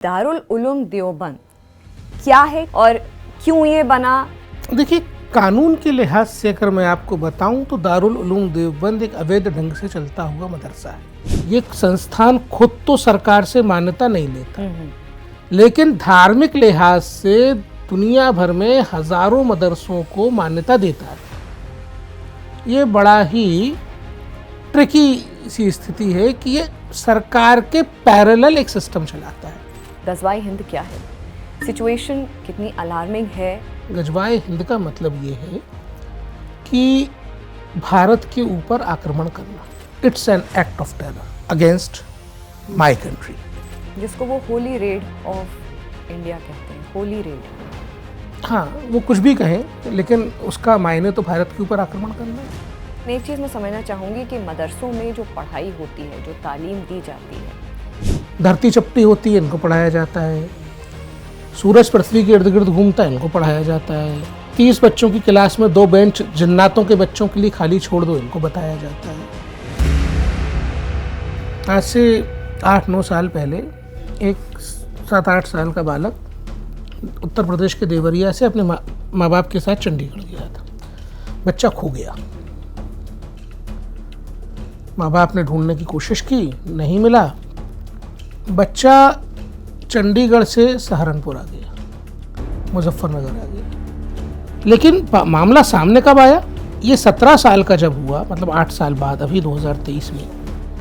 दारुल उलूम देवबंद क्या है और क्यों ये बना? देखिए, कानून के लिहाज से अगर मैं आपको बताऊं तो दारुल उलूम देवबंद एक अवैध ढंग से चलता हुआ मदरसा है। ये संस्थान खुद तो सरकार से मान्यता नहीं लेता, लेकिन धार्मिक लिहाज से दुनिया भर में हजारों मदरसों को मान्यता देता है। ये बड़ा ही ट्रिकी सी स्थिति है कि ये सरकार के पैरेलल एक सिस्टम चलाता है। गजवाए हिंद क्या है? सिचुएशन कितनी अलार्मिंग है? गजवाए हिंद का मतलब ये है कि भारत के ऊपर आक्रमण करना। It's an act of terror against my country, जिसको वो होली रेड ऑफ इंडिया कहते हैं। होली रेड, हाँ, वो कुछ भी कहें, लेकिन उसका मायने तो भारत के ऊपर आक्रमण करना है। एक चीज़ मैं समझना चाहूँगी कि मदरसों में जो पढ़ाई होती है, जो तालीम दी जाती है, धरती चपटी होती है, इनको पढ़ाया जाता है। सूरज पृथ्वी के इर्द गिर्द घूमता है, इनको पढ़ाया जाता है। 30 बच्चों की क्लास में 2 बेंच जन्नातों के बच्चों के लिए खाली छोड़ दो, इनको बताया जाता है। आज से 8-9 साल पहले एक 7-8 साल का बालक उत्तर प्रदेश के देवरिया से अपने माँ बाप के साथ चंडीगढ़ गया था। बच्चा खो गया। माँ बाप ने ढूंढने की कोशिश की, नहीं मिला। बच्चा चंडीगढ़ से सहारनपुर आ गया, मुजफ्फरनगर आ गया। लेकिन मामला सामने कब आया? ये 17 साल का जब हुआ, मतलब 8 साल बाद, अभी 2023 में,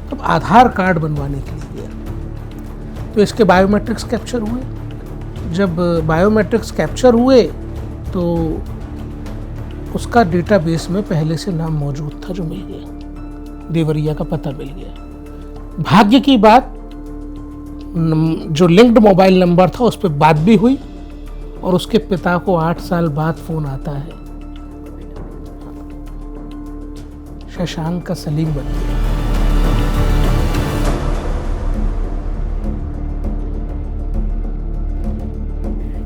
तब आधार कार्ड बनवाने के लिए गया तो इसके बायोमेट्रिक्स कैप्चर हुए। जब बायोमेट्रिक्स कैप्चर हुए तो उसका डेटाबेस में पहले से नाम मौजूद था, जो मिल गया। देवरिया का पता मिल गया। भाग्य की बात, जो लिंक्ड मोबाइल नंबर था उस पर बात भी हुई और उसके पिता को 8 साल बाद फोन आता है, शशांक का सलीम बन गया।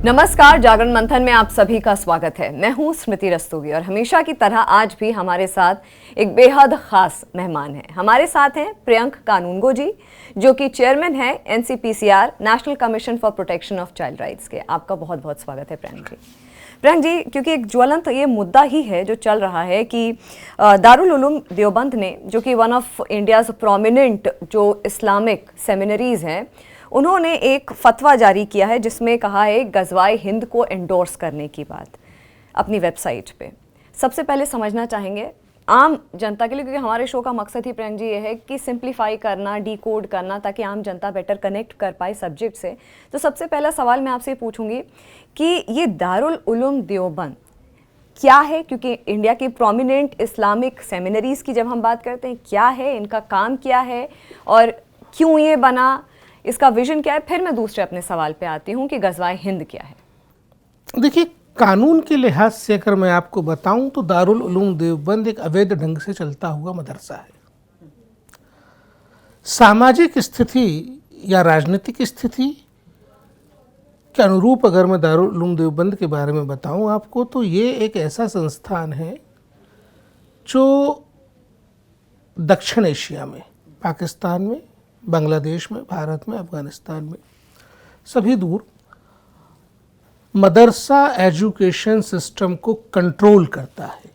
नमस्कार, जागरण मंथन में आप सभी का स्वागत है। मैं हूं स्मृति रस्तोगी और हमेशा की तरह आज भी हमारे साथ एक बेहद खास मेहमान है। हमारे साथ हैं प्रियंक कानूनगो जी, जो कि चेयरमैन है NCPCR, national commission for protection of child rights के। आपका बहुत बहुत स्वागत है प्रियंक जी। प्रियंक जी, क्योंकि एक ज्वलंत ये मुद्दा ही है जो चल रहा है कि दारुल उलूम देवबंद ने, जो कि वन ऑफ इंडियाज प्रोमिनेंट जो इस्लामिक सेमिनरीज हैं, उन्होंने एक फतवा जारी किया है जिसमें कहा है गजवाए हिंद को एंडोर्स करने की बात अपनी वेबसाइट पे। सबसे पहले समझना चाहेंगे आम जनता के लिए, क्योंकि हमारे शो का मकसद ही प्रियंक जी ये है कि सिंप्लीफाई करना, डिकोड करना, ताकि आम जनता बेटर कनेक्ट कर पाए सब्जेक्ट से। तो सबसे पहला सवाल मैं आपसे पूछूंगी कि ये दारुल उलूम देवबंद क्या है? क्योंकि इंडिया की प्रोमिनेंट इस्लामिक सेमिनरीज की जब हम बात करते हैं, क्या है इनका काम, क्या है और क्यों ये बना, इसका विजन क्या है? फिर मैं दूसरे अपने सवाल पे आती हूँ कि गजवाए हिंद क्या है। देखिए, कानून के लिहाज से अगर मैं आपको बताऊं तो दारुल उलूम देवबंद एक अवैध ढंग से चलता हुआ मदरसा है। सामाजिक स्थिति या राजनीतिक स्थिति के अनुरूप अगर मैं दारुल उलूम देवबंद के बारे में बताऊं आपको, तो ये एक ऐसा संस्थान है जो दक्षिण एशिया में, पाकिस्तान में, बांग्लादेश में, भारत में, अफगानिस्तान में, सभी दूर मदरसा एजुकेशन सिस्टम को कंट्रोल करता है।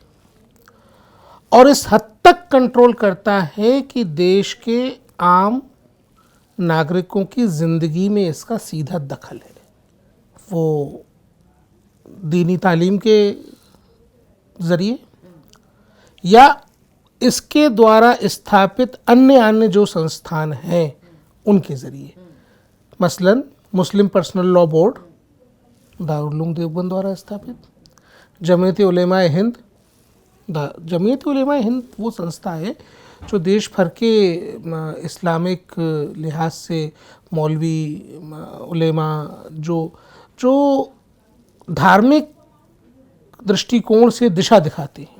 और इस हद तक कंट्रोल करता है कि देश के आम नागरिकों की ज़िंदगी में इसका सीधा दखल है। वो दीनी तालीम के ज़रिए या इसके द्वारा स्थापित अन्य जो संस्थान हैं उनके ज़रिए। मसलन Muslim personal law board Darul Uloom Deoband द्वारा स्थापित, जमीयत उलेमाए हिंद। जमीयत उलेमाए हिंद वो संस्था है जो देश भर के इस्लामिक लिहाज से मौलवी उलेमा जो धार्मिक दृष्टिकोण से दिशा दिखाते हैं,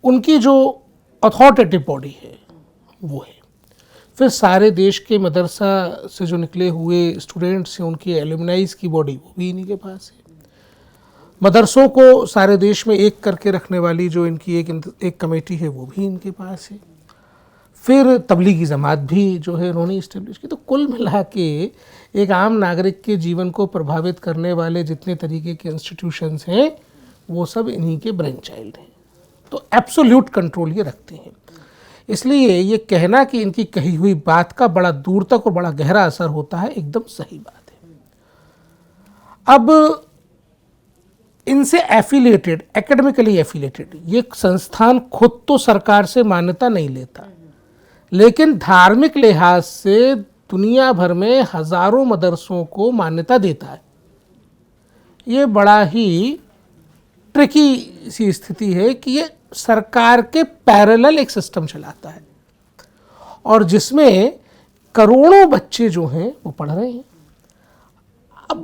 उनकी जो अथॉरिटेटिव बॉडी है वो है। फिर सारे देश के मदरसा से जो निकले हुए स्टूडेंट्स हैं, उनकी एलुमनाइज की बॉडी वो भी इन्हीं के पास है। मदरसों को सारे देश में एक करके रखने वाली जो इनकी एक कमेटी है वो भी इनके पास है। फिर तबलीगी जमात भी जो है उन्होंने इस्टेब्लिश की। तो कुल मिला के एक आम नागरिक के जीवन को प्रभावित करने वाले जितने तरीके के इंस्टीट्यूशंस हैं वो सब इन्हीं के ब्रेन चाइल्ड हैं। तो एब्सोल्यूट कंट्रोल ये रखते हैं। इसलिए ये कहना कि इनकी कही हुई बात का बड़ा दूर तक और बड़ा गहरा असर होता है, एकदम सही बात है। अब इनसे एफिलिएटेड, एकेडमिकली एफिलिएटेड ये संस्थान खुद तो सरकार से मान्यता नहीं लेता, लेकिन धार्मिक लिहाज से दुनिया भर में हजारों मदरसों को मान्यता देता है। ये बड़ा ही ट्रिकी सी स्थिति है कि ये सरकार के पैरेलल एक सिस्टम चलाता है और जिसमें करोड़ों बच्चे जो हैं वो पढ़ रहे हैं। अब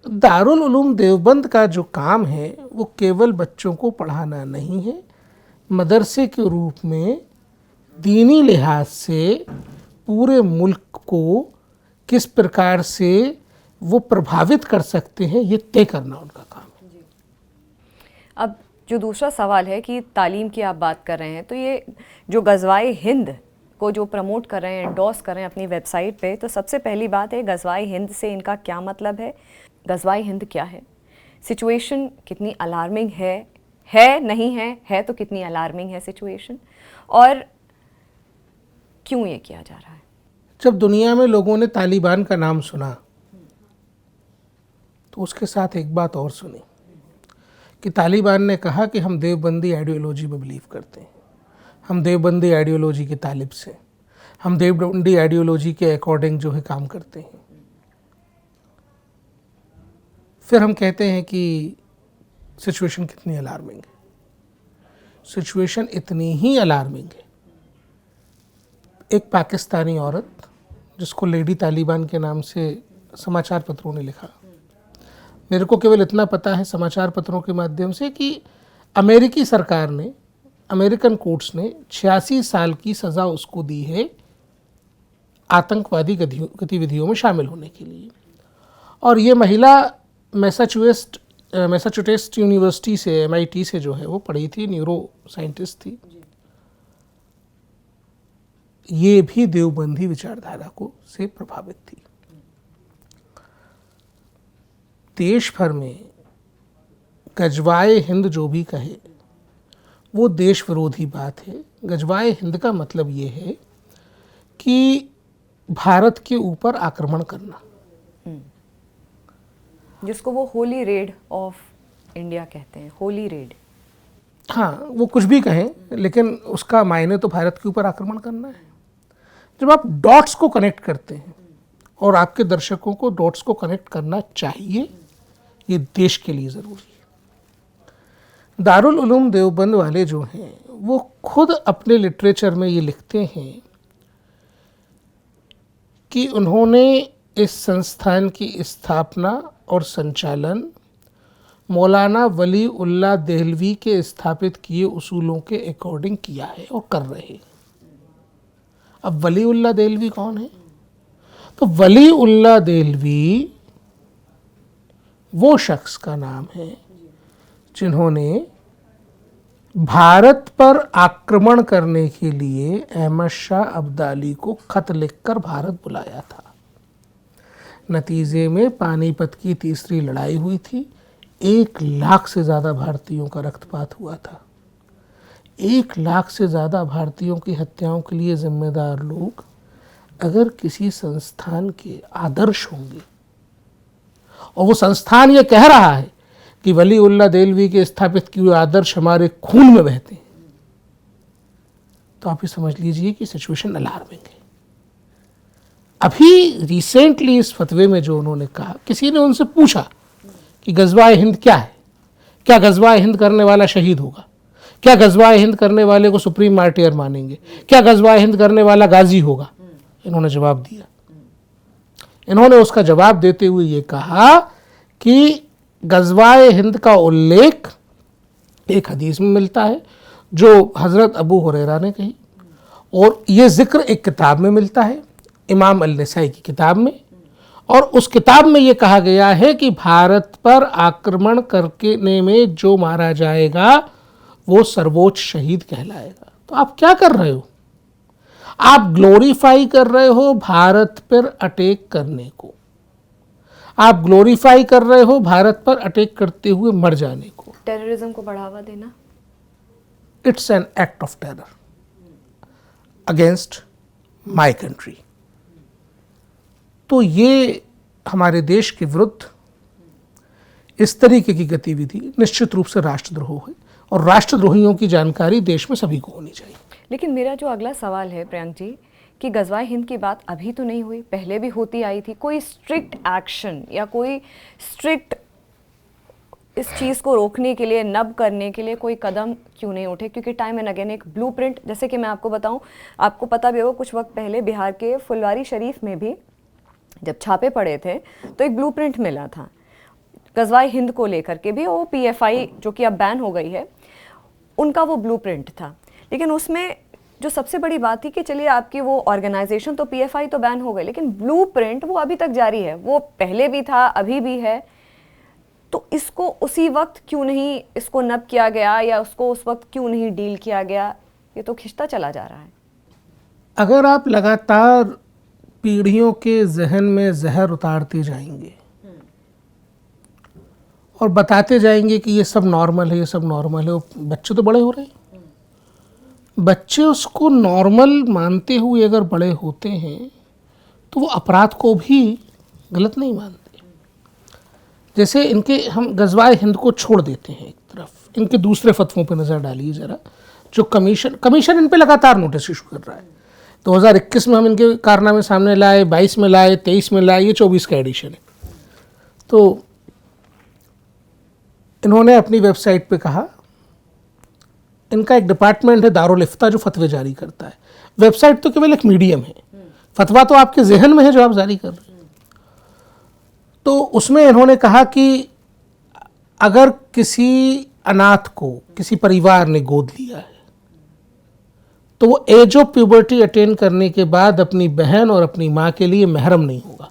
दारुल उलूम देवबंद का जो काम है वो केवल बच्चों को पढ़ाना नहीं है, मदरसे के रूप में दीनी लिहाज से पूरे मुल्क को किस प्रकार से वो प्रभावित कर सकते हैं ये तय करना उनका काम है। अब जो दूसरा सवाल है कि तालीम की आप बात कर रहे हैं, तो ये जो गज़वाए हिंद को जो प्रमोट कर रहे हैं, एंडोर्स कर रहे हैं अपनी वेबसाइट पे, तो सबसे पहली बात है गज़वाए हिंद से इनका क्या मतलब है? गज़वाए हिंद क्या है? सिचुएशन कितनी अलार्मिंग है नहीं है तो कितनी अलार्मिंग है सिचुएशन, और क्यों ये किया जा रहा है? जब दुनिया में लोगों ने तालिबान का नाम सुना तो उसके साथ एक बात और सुनी कि तालिबान ने कहा कि हम देवबंदी आइडियोलॉजी में बिलीव करते हैं, हम देवबंदी आइडियोलॉजी के तालिब से, हम देवबंदी आइडियोलॉजी के अकॉर्डिंग जो है काम करते हैं। फिर हम कहते हैं कि सिचुएशन कितनी अलार्मिंग है। सिचुएशन इतनी ही अलार्मिंग है। एक पाकिस्तानी औरत जिसको लेडी तालिबान के नाम से समाचार पत्रों ने लिखा, मेरे को केवल इतना पता है समाचार पत्रों के माध्यम से कि अमेरिकी सरकार ने, अमेरिकन कोर्ट्स ने 86 साल की सज़ा उसको दी है आतंकवादी गतिविधियों में शामिल होने के लिए। और ये महिला मैसाचुसेट्स यूनिवर्सिटी से, MIT से जो है वो पढ़ी थी, न्यूरो साइंटिस्ट थी। ये भी देवबंदी विचारधारा को से प्रभावित थी। देश भर में गजवाए हिंद जो भी कहे वो देश विरोधी बात है। गजवाए हिंद का मतलब ये है कि भारत के ऊपर आक्रमण करना, जिसको वो होली रेड ऑफ इंडिया कहते हैं, होली रेड। हाँ, वो कुछ भी कहें लेकिन उसका मायने तो भारत के ऊपर आक्रमण करना है। जब आप डॉट्स को कनेक्ट करते हैं, और आपके दर्शकों को डॉट्स को कनेक्ट करना चाहिए, ये देश के लिए ज़रूरी है। दारुल उलूम देवबंद वाले जो हैं वो खुद अपने लिटरेचर में ये लिखते हैं कि उन्होंने इस संस्थान की स्थापना और संचालन मौलाना वली उल्लाह देहलवी के स्थापित किए उसूलों के अकॉर्डिंग किया है और कर रहे हैं। अब वली उल्लाह देहलवी कौन है? तो वली उल्लाह देहलवी वो शख्स का नाम है जिन्होंने भारत पर आक्रमण करने के लिए अहमद शाह अब्दाली को खत लिखकर भारत बुलाया था। नतीजे में पानीपत की तीसरी लड़ाई हुई थी। 1 लाख से ज़्यादा भारतीयों का रक्तपात हुआ था। 1 लाख से ज़्यादा भारतीयों की हत्याओं के लिए जिम्मेदार लोग अगर किसी संस्थान के आदर्श होंगे, और वो संस्थान ये कह रहा है कि वली उल्लाह देहलवी के स्थापित किए हुए आदर्श हमारे खून में बहते हैं, तो आप ये समझ लीजिए कि सिचुएशन अलार्मिंग है। अभी रिसेंटली इस फतवे में जो उन्होंने कहा, किसी ने उनसे पूछा कि गज़वाए हिंद क्या है, क्या गज़वाए हिंद करने वाला शहीद होगा, क्या गज़वाए हिंद करने वाले को सुप्रीम मार्टियर मानेंगे, क्या गज़वाए हिंद करने वाला गाजी होगा? इन्होंने जवाब दिया। इन्होंने उसका जवाब देते हुए ये कहा कि गज़वाए हिंद का उल्लेख एक हदीस में मिलता है जो हज़रत अबू हुरैरा ने कही, और ये जिक्र एक किताब में मिलता है, इमाम अल-नसाई की किताब में, और उस किताब में ये कहा गया है कि भारत पर आक्रमण करने में जो मारा जाएगा वो सर्वोच्च शहीद कहलाएगा। तो आप क्या कर रहे हो? आप ग्लोरीफाई कर रहे हो भारत पर अटैक करने को, आप ग्लोरीफाई कर रहे हो भारत पर अटैक करते हुए मर जाने को। टेररिज्म को बढ़ावा देना, it's an act of terror against my country. तो ये हमारे देश के विरुद्ध इस तरीके की गतिविधि निश्चित रूप से राष्ट्रद्रोह है, और राष्ट्रद्रोहियों की जानकारी देश में सभी को होनी चाहिए। लेकिन मेरा जो अगला सवाल है प्रियंक जी, कि गजवाए हिंद की बात अभी तो नहीं हुई, पहले भी होती आई थी, कोई स्ट्रिक्ट एक्शन या कोई स्ट्रिक्ट इस चीज़ को रोकने के लिए, नब करने के लिए कोई कदम क्यों नहीं उठे? क्योंकि टाइम एंड अगेन एक ब्लूप्रिंट, जैसे कि मैं आपको बताऊं, आपको पता भी होगा कुछ वक्त पहले बिहार के फुलवारी शरीफ में भी जब छापे पड़े थे तो एक ब्लूप्रिंट मिला था गजवाए हिंद को लेकर के भी, वो PFI जो कि अब बैन हो गई है, उनका वो ब्लूप्रिंट था। लेकिन उसमें जो सबसे बड़ी बात थी कि चलिए आपकी वो ऑर्गेनाइजेशन तो PFI तो बैन हो गई, लेकिन ब्लूप्रिंट वो अभी तक जारी है, वो पहले भी था अभी भी है। तो इसको उसी वक्त क्यों नहीं इसको नब किया गया, या उसको उस वक्त क्यों नहीं डील किया गया? ये तो खिंचता चला जा रहा है। अगर आप लगातार पीढ़ियों के जहन में जहर उतारते जाएंगे और बताते जाएंगे कि ये सब नॉर्मल है, ये सब नॉर्मल है, बच्चे तो बड़े हो रहे हैं, बच्चे उसको नॉर्मल मानते हुए अगर बड़े होते हैं तो वो अपराध को भी गलत नहीं मानते। जैसे इनके, हम गजवाए हिंद को छोड़ देते हैं एक तरफ, इनके दूसरे फतवों पर नज़र डालिए ज़रा। जो कमीशन इन पे लगातार नोटिस इशू कर रहा है। 2021 में हम इनके कारनामे सामने लाए, 22 में लाए, 23 में लाए, ये 24 का एडिशन है। तो इन्होंने अपनी वेबसाइट पे कहा, इनका एक डिपार्टमेंट है दारुल इफ्ता जो फतवे जारी करता है, वेबसाइट तो केवल एक मीडियम है, फतवा तो आपके जहन में है जो आप जारी कर रहे हैं। तो उसमें इन्होंने कहा कि अगर किसी अनाथ को किसी परिवार ने गोद लिया है तो वो एज ऑफ प्यूबर्टी अटेन करने के बाद अपनी बहन और अपनी माँ के लिए महरम नहीं होगा।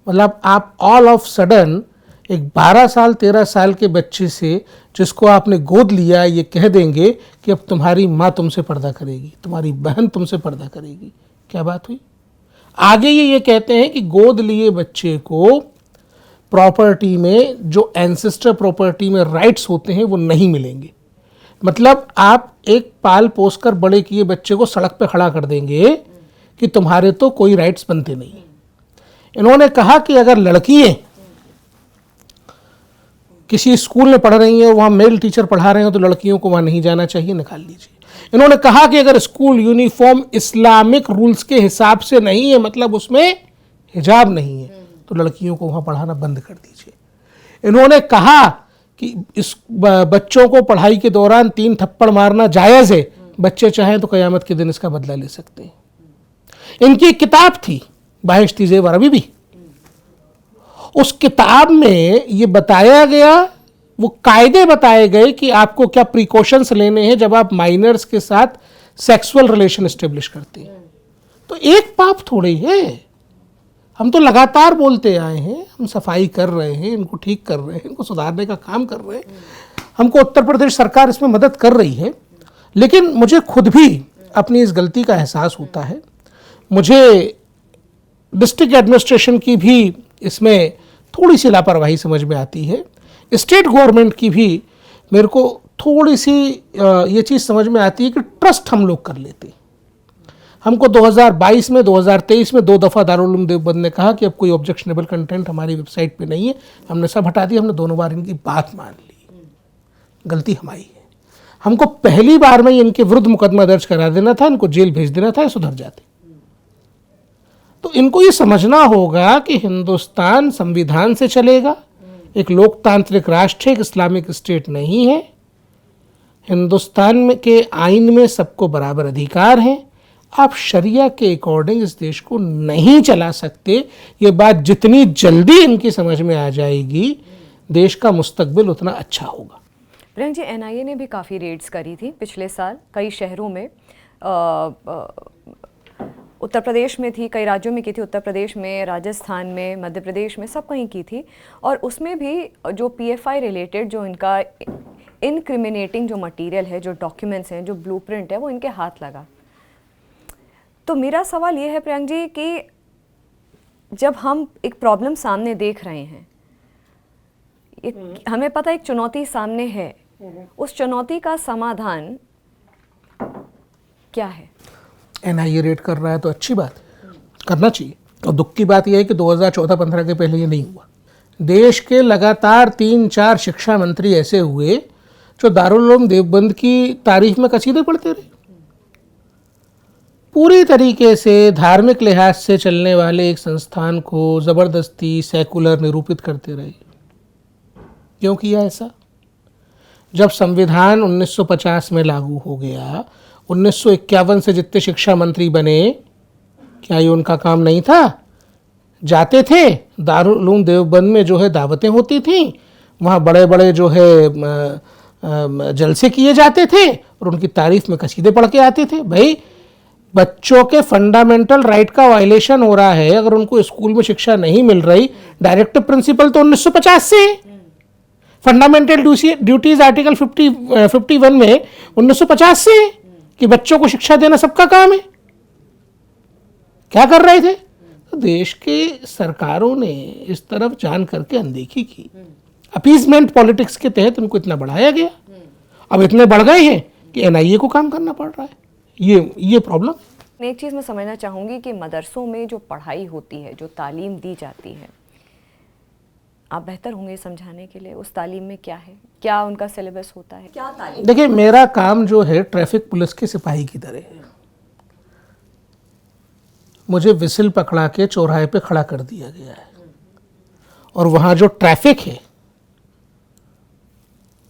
मतलब आप ऑल ऑफ सडन एक 12 साल 13 साल के बच्चे से जिसको आपने गोद लिया ये कह देंगे कि अब तुम्हारी माँ तुमसे पर्दा करेगी, तुम्हारी बहन तुमसे पर्दा करेगी। क्या बात हुई? आगे ये कहते हैं कि गोद लिए बच्चे को प्रॉपर्टी में जो एंसेस्टर प्रॉपर्टी में राइट्स होते हैं वो नहीं मिलेंगे। मतलब आप एक पाल पोस कर बड़े किए बच्चे को सड़क पे खड़ा कर देंगे कि तुम्हारे तो कोई राइट्स बनते नहीं। इन्होंने कहा कि अगर लड़कियां किसी स्कूल में पढ़ रही हैं, वहाँ मेल टीचर पढ़ा रहे हैं, तो लड़कियों को वहाँ नहीं जाना चाहिए, निकाल लीजिए। इन्होंने कहा कि अगर स्कूल यूनिफॉर्म इस्लामिक रूल्स के हिसाब से नहीं है, मतलब उसमें हिजाब नहीं है, तो लड़कियों को वहाँ पढ़ाना बंद कर दीजिए। इन्होंने कहा कि इस बच्चों को पढ़ाई के दौरान 3 थप्पड़ मारना जायज़ है, बच्चे चाहें तो क़यामत के दिन इसका बदला ले सकते हैं। इनकी एक किताब थी बहिश्ती ज़ेवर, अभी भी उस किताब में ये बताया गया, वो कायदे बताए गए कि आपको क्या प्रिकॉशंस लेने हैं जब आप माइनर्स के साथ सेक्सुअल रिलेशन एस्टेब्लिश करते हैं। तो एक पाप थोड़ी है, हम तो लगातार बोलते आए हैं, हम सफाई कर रहे हैं, इनको ठीक कर रहे हैं, इनको सुधारने का काम कर रहे हैं, हमको उत्तर प्रदेश सरकार इसमें मदद कर रही है। लेकिन मुझे खुद भी अपनी इस गलती का एहसास होता है। मुझे डिस्ट्रिक्ट एडमिनिस्ट्रेशन की भी इसमें थोड़ी सी लापरवाही समझ में आती है, स्टेट गवर्नमेंट की भी मेरे को थोड़ी सी ये चीज़ समझ में आती है कि ट्रस्ट हम लोग कर लेते हैं। हमको 2022 में 2023 में 2 दफ़ा दारुल उलूम देवबंद ने कहा कि अब कोई ऑब्जेक्शनेबल कंटेंट हमारी वेबसाइट पे नहीं है, हमने सब हटा दिया। हमने दोनों बार इनकी बात मान ली, गलती हमारी है। हमको पहली बार में इनके विरुद्ध मुकदमा दर्ज करा देना था, इनको जेल भेज देना था, सुधर जाते। तो इनको ये समझना होगा कि हिंदुस्तान संविधान से चलेगा, एक लोकतांत्रिक राष्ट्र है, एक इस्लामिक स्टेट नहीं है। हिंदुस्तान में के आइन में सबको बराबर अधिकार हैं। आप शरिया के अकॉर्डिंग इस देश को नहीं चला सकते। ये बात जितनी जल्दी इनकी समझ में आ जाएगी, देश का मुस्तकबिल उतना अच्छा होगा। प्रियंक जी, NIA ने भी काफ़ी रेड्स करी थी पिछले साल कई शहरों में, उत्तर प्रदेश में थी, कई राज्यों में की थी, उत्तर प्रदेश में, राजस्थान में, मध्य प्रदेश में, सब कहीं की थी। और उसमें भी जो PFI रिलेटेड जो इनका इनक्रिमिनेटिंग जो मटेरियल है, जो डॉक्यूमेंट्स हैं, जो ब्लूप्रिंट है, वो इनके हाथ लगा। तो मेरा सवाल ये है प्रियंक जी कि जब हम एक प्रॉब्लम सामने देख रहे हैं, हमें पता है एक चुनौती सामने है, उस चुनौती का समाधान क्या है? एनआईए रेड कर रहा है तो अच्छी बात है, करना चाहिए। और दुख की बात यह है कि 2014-15 के पहले ये नहीं हुआ। देश के लगातार 3-4 शिक्षा मंत्री ऐसे हुए जो दारुल उलूम देवबंद की तारीफ में कसीदे पढ़ते रहे। पूरी तरीके से धार्मिक लिहाज से चलने वाले एक संस्थान को ज़बरदस्ती सेकुलर निरूपित करते रहे। क्यों किया ऐसा? जब संविधान 1950 में लागू हो गया, 1951 से जितने शिक्षा मंत्री बने, क्या ये उनका काम नहीं था? जाते थे दारुल उलूम देवबंद में, जो है दावतें होती थी, वहाँ बड़े बड़े जो है जलसे किए जाते थे और उनकी तारीफ में कसीदे पढ़ के आते थे। भाई, बच्चों के फंडामेंटल राइट का वायलेशन हो रहा है। अगर उनको स्कूल में शिक्षा नहीं मिल रही, डायरेक्टिव प्रिंसिपल तो 1950 से है। फंडामेंटल ड्यूटीज आर्टिकल 51 में 1950 से है कि बच्चों को शिक्षा देना सबका काम है। क्या कर रहे थे? तो देश के सरकारों ने इस तरफ जान करके अनदेखी की। अपीजमेंट पॉलिटिक्स के तहत उनको इतना बढ़ाया गया। अब इतने बढ़ गए हैं कि एनआईए को काम करना पड़ रहा है। ये प्रॉब्लम। एक चीज़ मैं समझना चाहूँगी कि मदरसों में जो पढ़ाई होती है, जो तालीम दी जाती है, आप बेहतर होंगे समझाने के लिए, उस तालीम में क्या है, क्या उनका सिलेबस होता है, क्या तालीम? देखिए, मेरा काम जो है ट्रैफिक पुलिस के सिपाही की तरह है। मुझे विसिल पकड़ा के चौराहे पे खड़ा कर दिया गया है और वहाँ जो ट्रैफिक है,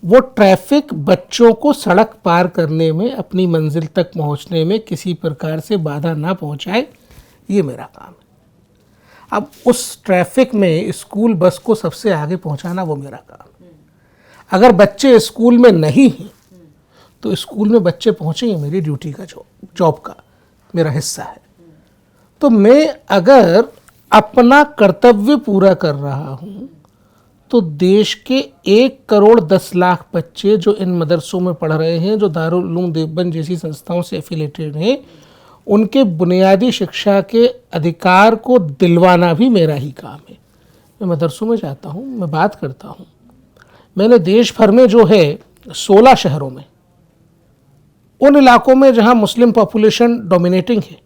वो ट्रैफिक बच्चों को सड़क पार करने में, अपनी मंजिल तक पहुंचने में किसी प्रकार से बाधा ना पहुंचाए, ये मेरा काम है। अब उस ट्रैफिक में स्कूल बस को सबसे आगे पहुंचाना, वो मेरा काम है। अगर बच्चे स्कूल में नहीं हैं तो स्कूल में बच्चे पहुंचे, ये मेरी ड्यूटी का जॉब का मेरा हिस्सा है। तो मैं अगर अपना कर्तव्य पूरा कर रहा हूँ तो देश के 1 करोड़ 10 लाख बच्चे जो इन मदरसों में पढ़ रहे हैं, जो दारुल उलूम देवबंद जैसी संस्थाओं से एफिलेटेड हैं, उनके बुनियादी शिक्षा के अधिकार को दिलवाना भी मेरा ही काम है। मैं मदरसों में जाता हूँ, मैं बात करता हूँ। मैंने देश भर में जो है 16 शहरों में, उन इलाकों में जहाँ मुस्लिम पॉपुलेशन डोमिनेटिंग है,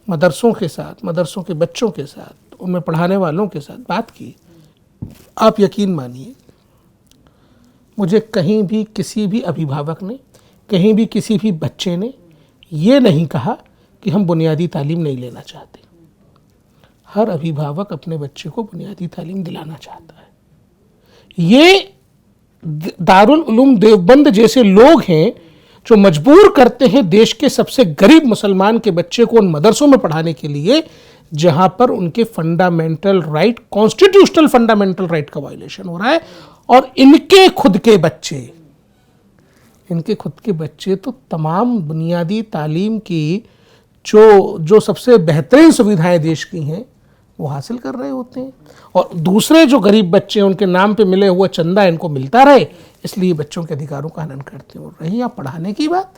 मदरसों के साथ, मदरसों के बच्चों के साथ, उनमें पढ़ाने वालों के साथ बात की। आप यकीन मानिए, मुझे कहीं भी किसी भी अभिभावक ने, कहीं भी किसी भी बच्चे ने ये नहीं कहा कि हम बुनियादी तालीम नहीं लेना चाहते। हर अभिभावक अपने बच्चे को बुनियादी तालीम दिलाना चाहता है। ये दारुल उलूम देवबंद जैसे लोग हैं जो मजबूर करते हैं देश के सबसे गरीब मुसलमान के बच्चे को उन मदरसों में पढ़ाने के लिए जहां पर उनके fundamental right, constitutional fundamental right का वायलेशन हो रहा है। और इनके खुद के बच्चे तो तमाम बुनियादी तालीम की जो सबसे बेहतरीन सुविधाएं देश की हैं वो हासिल कर रहे होते हैं। और दूसरे जो गरीब बच्चे हैं, उनके नाम पे मिले हुआ चंदा इनको मिलता रहे, इसलिए बच्चों के अधिकारों का हनन करते हैं। और रही आप पढ़ाने की बात,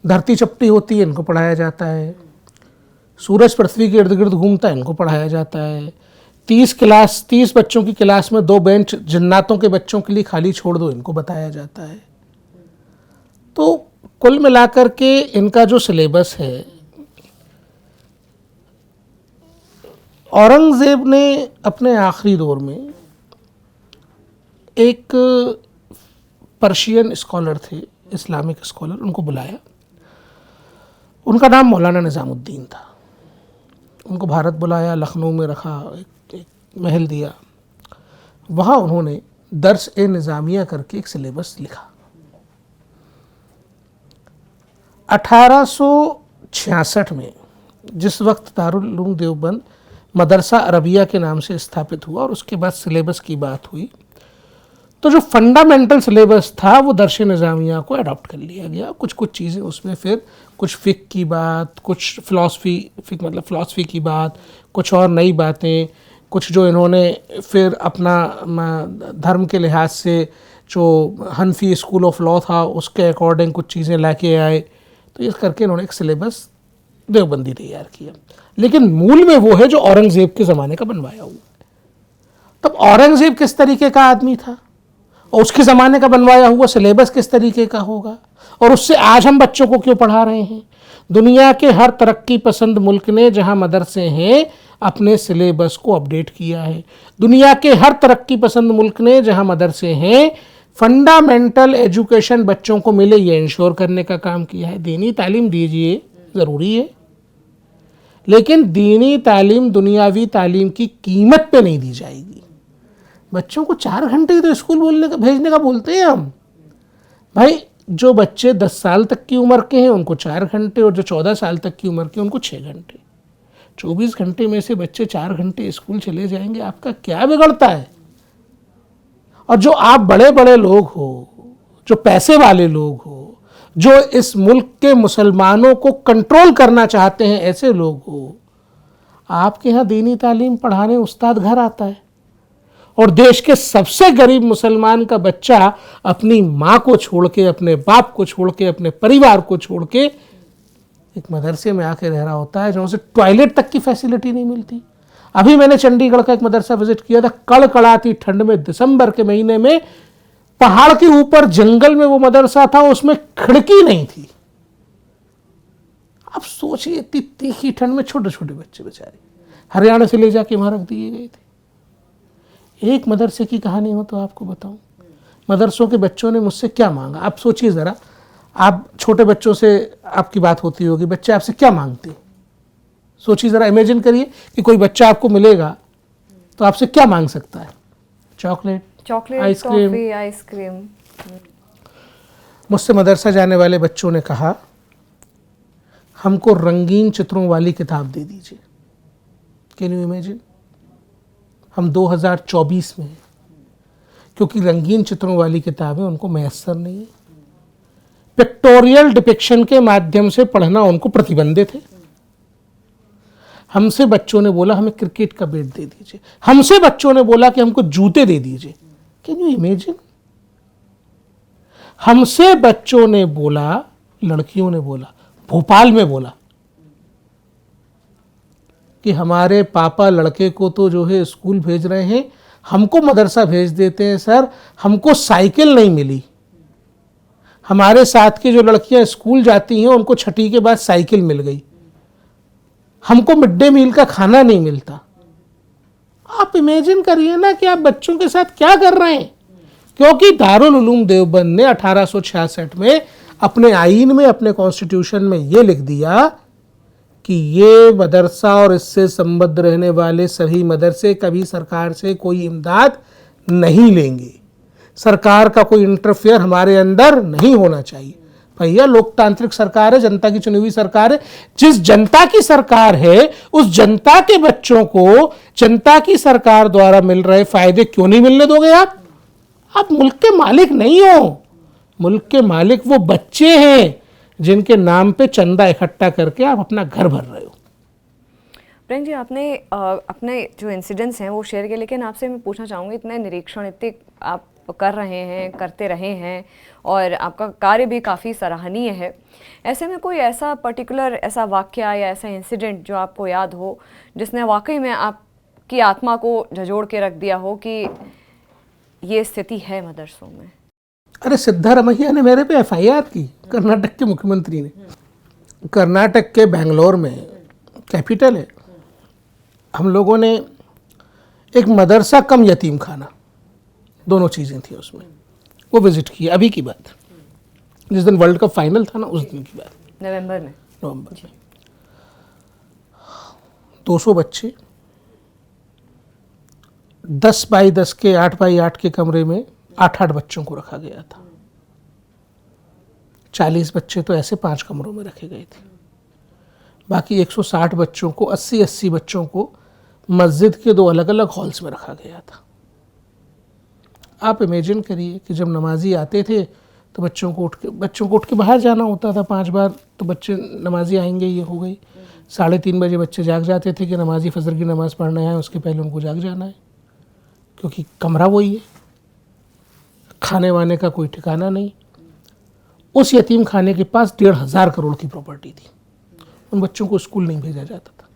धरती चपटी होती है, इनको पढ़ाया जाता है। सूरज पृथ्वी के इर्द गिर्द घूमता है, इनको पढ़ाया जाता है। 30 बच्चों की क्लास में 2 बेंच जन्नातों के बच्चों के लिए खाली छोड़ दो, इनको बताया जाता है। तो कुल मिलाकर के इनका जो सिलेबस है, औरंगज़ेब ने अपने आखिरी दौर में एक पर्शियन स्कॉलर थे, इस्लामिक स्कॉलर, उनको बुलाया। उनका नाम मौलाना निज़ामुद्दीन था। उनको भारत बुलाया, लखनऊ में रखा, एक महल दिया। वहाँ उन्होंने दर्स ए निज़ामिया करके एक सिलेबस लिखा। 1866 में जिस वक्त दारुल उलूम देवबंद मदरसा अरबिया के नाम से स्थापित हुआ और उसके बाद सिलेबस की बात हुई, तो जो फंडामेंटल सिलेबस था वो दर्स ए निज़ामिया को अडॉप्ट कर लिया गया। कुछ चीज़ें उसमें, फिर कुछ फ़िक़्ह की बात, कुछ फ़िलासफ़ी की बात, कुछ और नई बातें, कुछ जो इन्होंने फिर अपना धर्म के लिहाज से जो हनफी स्कूल ऑफ लॉ था उसके अकॉर्डिंग कुछ चीज़ें लाके आए। तो इस करके इन्होंने एक सिलेबस देवबंदी तैयार किया, लेकिन मूल में वो है जो औरंगजेब के ज़माने का बनवाया हुआ है। तब औरंगजेब किस तरीके का आदमी था और उसके ज़माने का बनवाया हुआ सिलेबस किस तरीके का होगा, और उससे आज हम बच्चों को क्यों पढ़ा रहे हैं। दुनिया के हर तरक्की पसंद मुल्क ने जहां मदरसे हैं अपने सिलेबस को अपडेट किया है। दुनिया के हर तरक्की पसंद मुल्क ने जहां मदरसे हैं फंडामेंटल एजुकेशन बच्चों को मिले, ये इंश्योर करने का काम किया है। दीनी तालीम दीजिए, ज़रूरी है, लेकिन दीनी तालीम दुनियावी तालीम की कीमत पे नहीं दी जाएगी। बच्चों को 4 घंटे तो स्कूल भेजने का बोलते हैं हम। भाई जो बच्चे 10 साल तक की उम्र के हैं उनको 4 घंटे, और जो 14 साल तक की उम्र के उनको 6 घंटे। 24 घंटे में से बच्चे 4 घंटे स्कूल चले जाएंगे, आपका क्या बिगड़ता है। और जो आप बड़े बड़े लोग हो, जो पैसे वाले लोग हो, जो इस मुल्क के मुसलमानों को कंट्रोल करना चाहते हैं, ऐसे लोग हो, आपके यहाँ दीनी तालीम पढ़ाने उस्ताद घर आता है, और देश के सबसे गरीब मुसलमान का बच्चा अपनी माँ को छोड़ के, अपने बाप को छोड़ के, अपने परिवार को छोड़ के एक मदरसे में आके रह रहा होता है जहाँ से टॉयलेट तक की फैसिलिटी नहीं मिलती। अभी मैंने चंडीगढ़ का एक मदरसा विजिट किया था, कड़कड़ाती ठंड में, दिसंबर के महीने में, पहाड़ के ऊपर जंगल में वो मदरसा था, उसमें खिड़की नहीं थी। आप सोचिए, इतनी तीखी ठंड में छोटे छोटे बच्चे बेचारे हरियाणा से ले जाके वहां रख दिए गए थे। एक मदरसे की कहानी हो तो आपको बताऊं, मदरसों के बच्चों ने मुझसे क्या मांगा। आप सोचिए ज़रा, आप छोटे बच्चों से आपकी बात होती होगी, बच्चे आपसे क्या मांगते हैं। सोचिए ज़रा, इमेजिन करिए कि कोई बच्चा आपको मिलेगा तो आपसे क्या मांग सकता है। Chocolate, ice cream. मुझसे मदरसा जाने वाले बच्चों ने कहा, हमको रंगीन चित्रों वाली किताब दे दीजिए। कैन यू इमेजिन, हम 2024 में हैं, क्योंकि रंगीन चित्रों वाली किताबें उनको मैसर नहीं है। पिक्टोरियल डिपिक्शन के माध्यम से पढ़ना उनको प्रतिबंधित है। हमसे बच्चों ने बोला हमें क्रिकेट का बैट दे दीजिए, हमसे बच्चों ने बोला कि हमको जूते दे दीजिए। कैन यू इमेजिन, हमसे बच्चों ने बोला, लड़कियों ने बोला, भोपाल में बोला कि हमारे पापा लड़के को तो जो है स्कूल भेज रहे हैं, हमको मदरसा भेज देते हैं सर, हमको साइकिल नहीं मिली। हमारे साथ की जो लड़कियां स्कूल जाती हैं उनको छठी के बाद साइकिल मिल गई, हमको मिड डे मील का खाना नहीं मिलता। आप इमेजिन करिए ना कि आप बच्चों के साथ क्या कर रहे हैं। क्योंकि दारुल उलूम देवबंद ने 1866 में अपने आईन में, अपने कॉन्स्टिट्यूशन में ये लिख दिया कि ये मदरसा और इससे संबद्ध रहने वाले सभी मदरसे कभी सरकार से कोई इमदाद नहीं लेंगे। सरकार का कोई इंटरफेयर हमारे अंदर नहीं होना चाहिए। भैया, लोकतांत्रिक सरकार है, जनता की चुनी हुई सरकार है। जिस जनता की सरकार है उस जनता के बच्चों को जनता की सरकार द्वारा मिल रहे फायदे क्यों नहीं मिलने दोगे आप मुल्क के मालिक नहीं हो। मुल्क के मालिक वो बच्चे हैं जिनके नाम पे चंदा इकट्ठा करके आप अपना घर भर रहे हो। प्रियंक जी, आपने अपने जो इंसिडेंट्स हैं वो शेयर किए, लेकिन आपसे मैं पूछना चाहूँगी, इतने निरीक्षण इतने आप कर रहे हैं, करते रहे हैं, और आपका कार्य भी काफ़ी सराहनीय है। ऐसे में कोई ऐसा पर्टिकुलर ऐसा वाक्य या ऐसा इंसिडेंट जो आपको याद हो, जिसने वाकई में आपकी आत्मा को झंझोड़ के रख दिया हो कि ये स्थिति है मदरसों में? अरे, सिद्धारमैया ने मेरे पे एफआईआर की, कर्नाटक के मुख्यमंत्री ने। कर्नाटक के बेंगलोर में, कैपिटल है, हम लोगों ने एक मदरसा कम यतीम खाना, दोनों चीज़ें थी उसमें, वो विजिट किया। अभी की बात, जिस दिन वर्ल्ड कप फाइनल था ना, उस दिन की बात, नवंबर में। 200 बच्चे 10 बाई 10 के 8 बाई 8 के कमरे में 8-8 बच्चों को रखा गया था। 40 बच्चे तो ऐसे 5 कमरों में रखे गए थे। बाकी 160 बच्चों को, 80-80 बच्चों को मस्जिद के 2 अलग अलग हॉल्स में रखा गया था। आप इमेजिन करिए कि जब नमाजी आते थे तो बच्चों को उठ के बाहर जाना होता था 5 बार, तो बच्चे नमाजी आएंगे, ये हो गई। 3:30 बजे बच्चे जाग जाते थे कि नमाजी फजर की नमाज़ पढ़ने आए, उसके पहले उनको जाग जाना है, क्योंकि कमरा वही है, खाने वाने का कोई ठिकाना नहीं। उस यतीम खाने के पास 1,500 करोड़ की प्रॉपर्टी थी। उन बच्चों को स्कूल नहीं भेजा जाता था।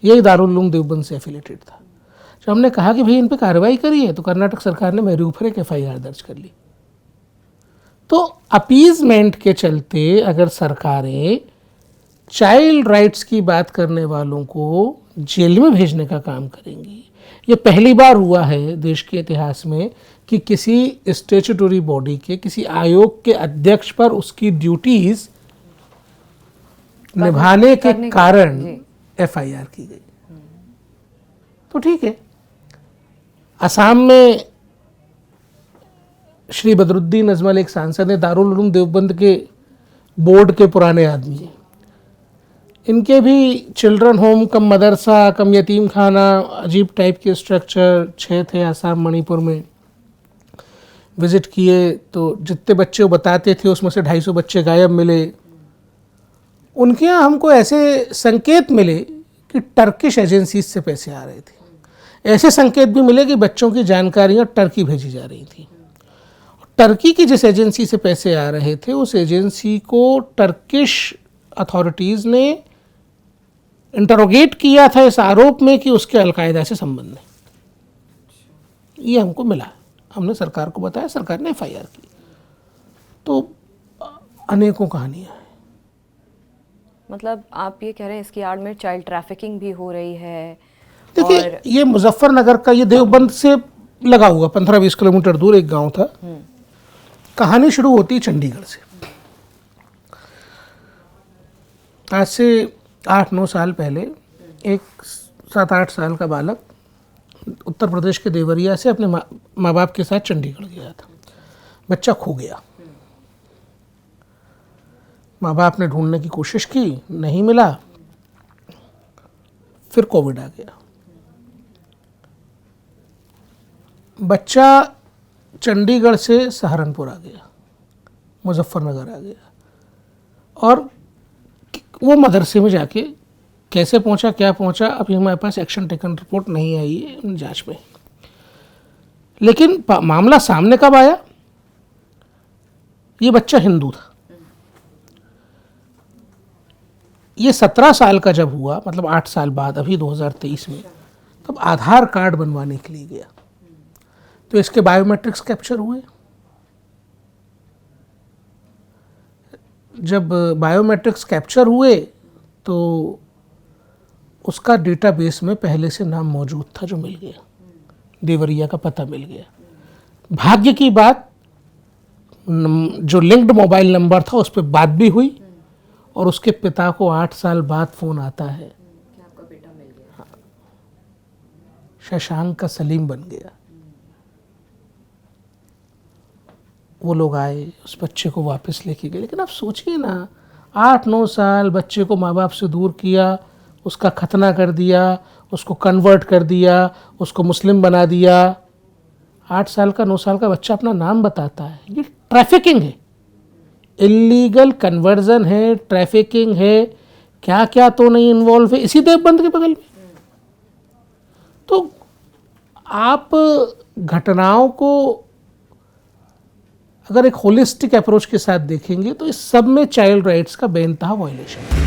यही दारुल उलूम देवबंद से एफिलेटेड था। जब हमने कहा कि भाई इन पे कार्रवाई करिए तो कर्नाटक सरकार ने मेरे ऊपर एक FIR दर्ज कर ली। तो अपीजमेंट के चलते अगर सरकारें चाइल्ड राइट्स की बात करने वालों को जेल में भेजने का काम करेंगी, ये पहली बार हुआ है देश के इतिहास में कि किसी स्टैट्यूटरी बॉडी के, किसी आयोग के अध्यक्ष पर उसकी ड्यूटीज निभाने के कारण FIR की गई। तो ठीक है, असम में श्री बदरुद्दीन अजमल एक सांसद है, दारुल उलूम देवबंद के बोर्ड के पुराने आदमी हैं। इनके भी चिल्ड्रन होम कम मदरसा कम यतीम खाना अजीब टाइप के स्ट्रक्चर 6 थे असम मणिपुर में। विजिट किए तो जितने बच्चे वो बताते थे उसमें से 250 बच्चे गायब मिले। उनके यहाँ हमको ऐसे संकेत मिले कि टर्किश एजेंसीज से पैसे आ रहे थे। ऐसे संकेत भी मिले कि बच्चों की जानकारियाँ टर्की भेजी जा रही थी। टर्की की जिस एजेंसी से पैसे आ रहे थे उस एजेंसी को टर्किश अथॉरिटीज़ ने इंटरोगेट किया था इस आरोप में कि उसके अलकायदा से संबंध है। ये हमको मिला, हमने सरकार को बताया, सरकार ने FIR की। तो अनेकों कहानियाँ हैं। मतलब आप ये कह रहे हैं इसकी आड़ में चाइल्ड ट्रैफिकिंग भी हो रही है। देखिए और ये मुजफ्फरनगर का, ये देवबंद से लगा हुआ 15-20 किलोमीटर दूर एक गांव था। कहानी शुरू होती है चंडीगढ़ से। आज से 8-9 साल पहले एक 7-8 साल का बालक उत्तर प्रदेश के देवरिया से अपने माँ बाप के साथ चंडीगढ़ गया था। बच्चा खो गया। माँ बाप ने ढूंढने की कोशिश की, नहीं मिला। फिर कोविड आ गया। बच्चा चंडीगढ़ से सहारनपुर आ गया, मुजफ्फरनगर आ गया, और वो मदरसे में जाके कैसे पहुंचा, क्या पहुंचा, अभी हमारे पास एक्शन टेकन रिपोर्ट नहीं आई है जांच में। लेकिन मामला सामने कब आया? ये बच्चा हिंदू था। ये 17 साल का जब हुआ, मतलब 8 साल बाद, अभी 2023 में, तब आधार कार्ड बनवाने के लिए गया तो इसके बायोमेट्रिक्स कैप्चर हुए। जब बायोमेट्रिक्स कैप्चर हुए तो उसका डेटाबेस में पहले से नाम मौजूद था जो मिल गया, देवरिया का पता मिल गया। भाग्य की बात, जो लिंक्ड मोबाइल नंबर था उस पर बात भी हुई और उसके पिता को 8 साल बाद फ़ोन आता है कि आपका बेटा मिल गया। शशांक का सलीम बन गया। वो लोग आए, उस बच्चे को वापस लेके गए। लेकिन आप सोचिए ना, 8-9 साल बच्चे को माँ बाप से दूर किया, उसका खतना कर दिया, उसको कन्वर्ट कर दिया, उसको मुस्लिम बना दिया। 8 साल का 9 साल का बच्चा अपना नाम बताता है। ये ट्रैफिकिंग है, इलीगल कन्वर्जन है, ट्रैफिकिंग है, क्या क्या तो नहीं इन्वॉल्व है इसी देवबंद के बगल में। तो आप घटनाओं को अगर एक होलिस्टिक अप्रोच के साथ देखेंगे तो इस सब में चाइल्ड राइट्स का बेइंतहा वायलेशन है।